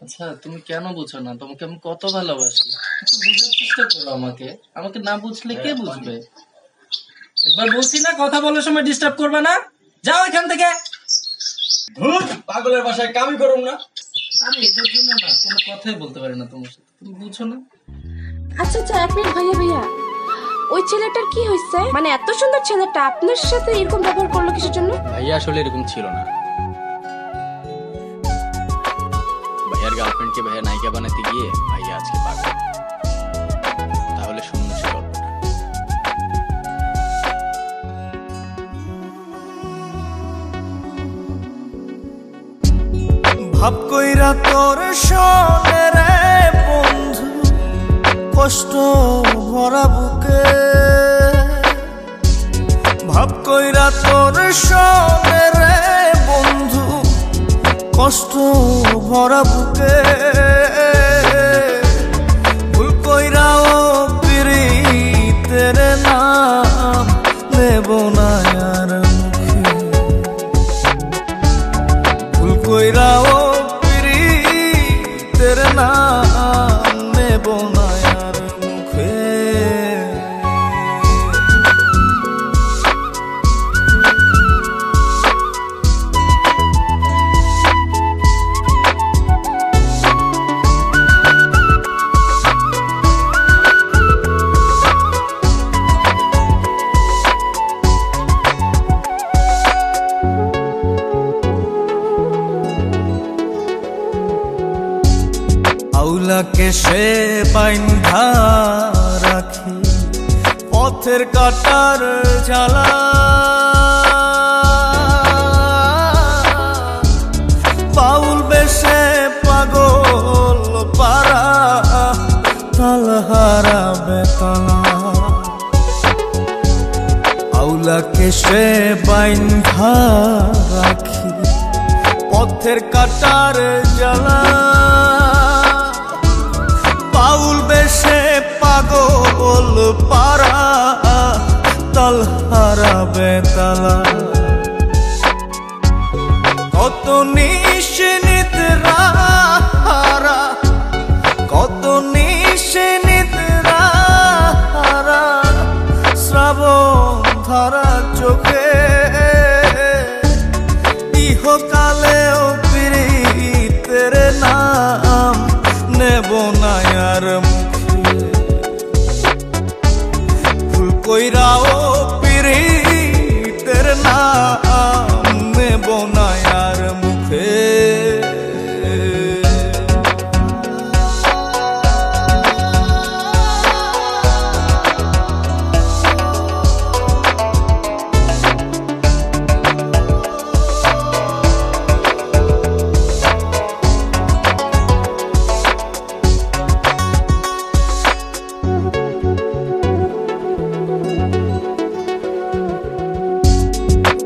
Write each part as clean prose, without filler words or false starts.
আচ্ছা, তুমি কেন বুঝো না? তোমাকে আমি কত ভালোবাসি। একটু বুঝার চেষ্টা করো আমাকে। আমাকে না বুঝলে কে বুঝবে? একবার বলছি না, কথা বলার সময় ডিস্টার্ব করবে না। যাও এখান থেকে। ধুর, পাগলের বাসায় কামই করুম না। আমি এদের জন্য না কোনো কথাই বলতে পারি না তোমার সাথে, তুমি বুঝো না। আচ্ছা আচ্ছা, এক মিনিট ভাইয়া ভাইয়া, ওই ছেলেটার কি হয়েছে? মানে এত সুন্দর ছেলেটা আপনার সাথে এরকম ব্যবহার করলো কিসের জন্য? ভাইয়া আসলে এরকম ছিল না। ভাইয়ার গার্লফ্রেন্ডকে ভাইয়া নায়িকা বানাতে গিয়ে ভাইয়া আজকে পাগল। তাহলে শুনুন সে গল্পটা। ভাব কইরা তোর শোনে রে বন্ধু, কষ্ট ভরা বুকে। ভাব কইরা তোর শোনে রে বন্ধু, কষ্ট ভরা বুকে। ভুল কইরাও পিরিতের নাম নেব না আর মুখে। ভুল কইরাও পিরিতের নাম নেব না আর মুখে। আউলাকে সে বাইন্ধা রাখি পথের কাটার জ্বালা। বাউল বেশে পাগল পারা তালহারা বেতনা। আউলাকে সে বাইন্ধা রাখি পথের কাটার জ্বালা। বাউল বেশে পাগল পারা তালহারা বেতালা। কত নিশিনিতরা হারা, কত নিশিনিতরা হারা, শ্রাবণ ধারা চোখে। ইহকালেও পিরিতের নাম নেব না আর মুখে। ভুল কইরাও পিরিতের নাম নেব না আর মুখে।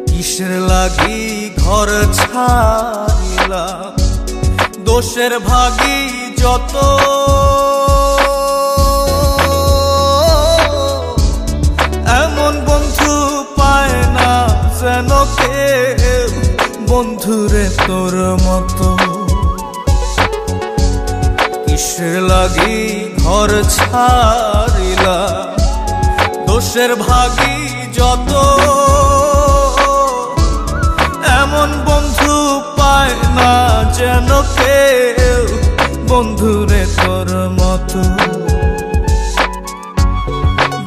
কিসের লাগি ঘর ছাড়িলাম, দোষের ভাগী যত। এমন বন্ধু পায় না যেন কেউ, বন্ধুরে তোর মতো। কিসের লাগি ঘর ছাড়িলাম, দোষের ভাগী যত। এমন বন্ধু পায় না যেন কেউ, বন্ধুরে তোর মতো।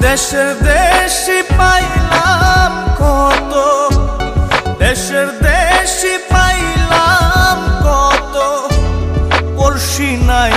দেশের দেশি পাইলাম কত, দেশের দেশি পাইলাম কত। পড়শি নাই